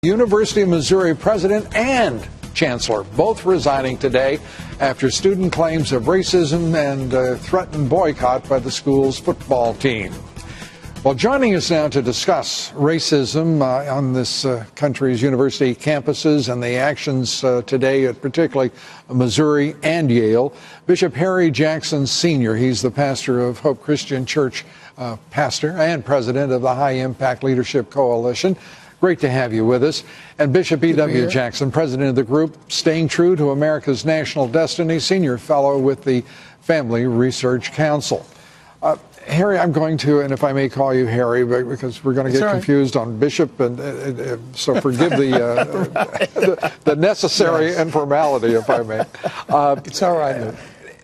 University of Missouri president and chancellor, both resigning today after student claims of racism and threatened boycott by the school's football team. Well, joining us now to discuss racism on this country's university campuses and the actions today at particularly Missouri and Yale, Bishop Harry Jackson Sr. He's the pastor of Hope Christian Church, pastor and president of the High Impact Leadership Coalition. Great to have you with us. And Bishop E.W. Jackson, president of the group Staying True to America's National Destiny, senior fellow with the Family Research Council. Harry, I'm going to, and if I may call you Harry, because we're going to get confused on Bishop, and so forgive the necessary informality, if I may. It's all right.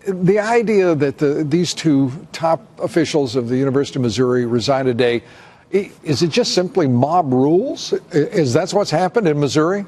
The idea that these two top officials of the University of Missouri resign today, is it just simply mob rules? Is that what's happened in Missouri?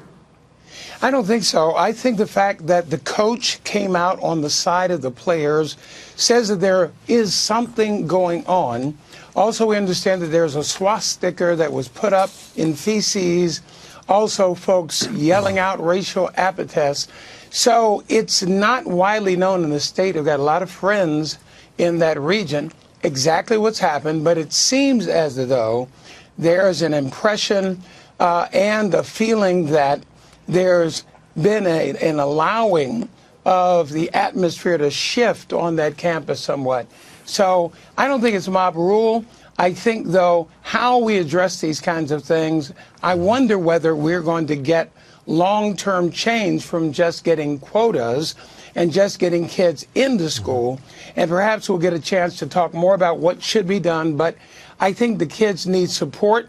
I don't think so. I think the fact that the coach came out on the side of the players says that there is something going on. Also, we understand that there's a swastika that was put up in feces. Also, folks yelling out racial epithets. So it's not widely known in the state. I've got a lot of friends in that region exactly what's happened, but it seems as though there's an impression and a feeling that there's been an allowing of the atmosphere to shift on that campus somewhat. So I don't think it's mob rule. I think, though, how we address these kinds of things, I wonder whether we're going to get long-term change from just getting quotas and just getting kids into school. And perhaps we'll get a chance to talk more about what should be done. But I think the kids need support.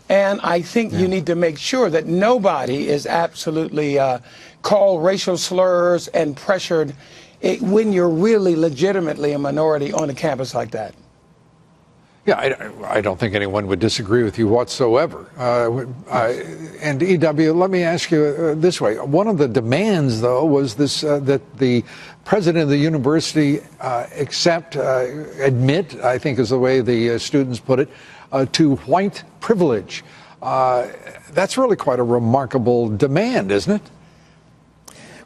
And I think you need to make sure that nobody is absolutely called racial slurs and pressured when you're really legitimately a minority on a campus like that. Yeah, I don't think anyone would disagree with you whatsoever. And E.W., let me ask you this way. One of the demands, though, was this that the president of the university admit, I think is the way the students put it, to white privilege. That's really quite a remarkable demand, isn't it?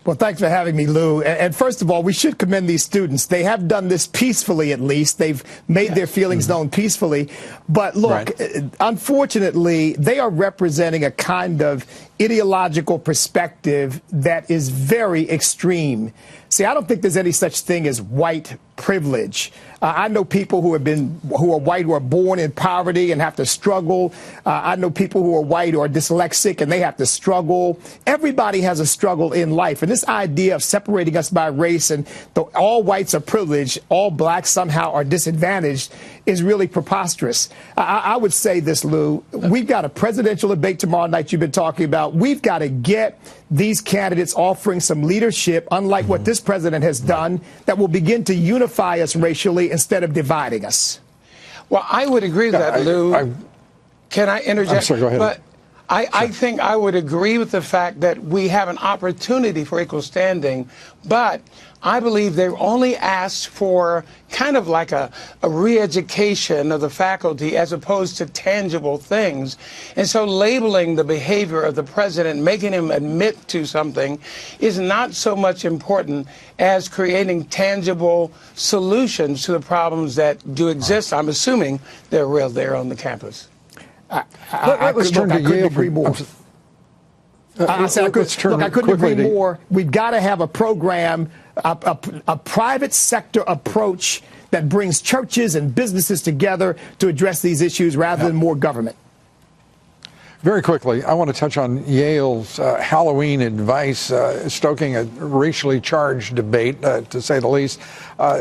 Well, thanks for having me, Lou. And first of all, we should commend these students. They have done this peacefully, at least. They've made their feelings known peacefully. But look, unfortunately, they are representing a kind of ideological perspective that is very extreme. See, I don't think there's any such thing as white privilege. I know people who are white, who are born in poverty and have to struggle. I know people who are white who are dyslexic and they have to struggle. Everybody has a struggle in life. And this idea of separating us by race and all whites are privileged, all blacks somehow are disadvantaged is really preposterous. I would say this, Lou. We've got a presidential debate tomorrow night you've been talking about. We've got to get these candidates offering some leadership, unlike what this president has done, that will begin to unify us racially instead of dividing us. Well, I would agree with that, Lou. Can I interject? I'm sorry, go ahead. But I think I would agree with the fact that we have an opportunity for equal standing, but I believe they've only asked for kind of like a re-education of the faculty as opposed to tangible things. And so labeling the behavior of the president, making him admit to something, is not so much important as creating tangible solutions to the problems that do exist. I'm assuming they're real there on the campus. Let's turn to Yale. Agree more. I couldn't agree more. We've got to have a program, a private sector approach that brings churches and businesses together to address these issues rather than more government. Very quickly, I want to touch on Yale's Halloween advice, stoking a racially charged debate, to say the least.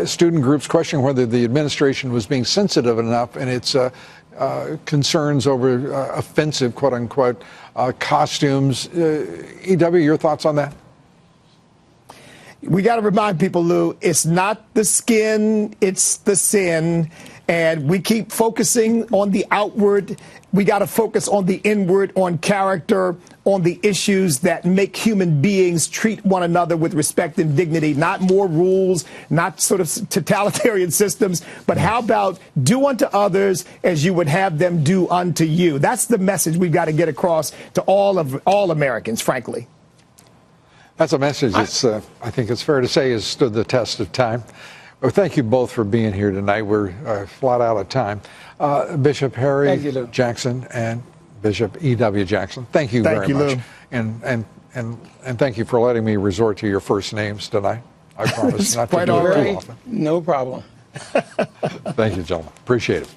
Student groups questioning whether the administration was being sensitive enough in its concerns over offensive, quote unquote, costumes. E.W., your thoughts on that? We got to remind people, Lou, it's not the skin, it's the sin. And we keep focusing on the outward. We got to focus on the inward, on character, on the issues that make human beings treat one another with respect and dignity, not more rules, not sort of totalitarian systems, but how about do unto others as you would have them do unto you? That's the message we've got to get across to all Americans, frankly. That's a message that's, I think it's fair to say, has stood the test of time. Well, thank you both for being here tonight. We're flat out of time. Bishop Harry Jackson and Bishop E.W. Jackson, thank you very much. Lou. And thank you for letting me resort to your first names tonight. I promise not to do it too often. No problem. Thank you, gentlemen. Appreciate it.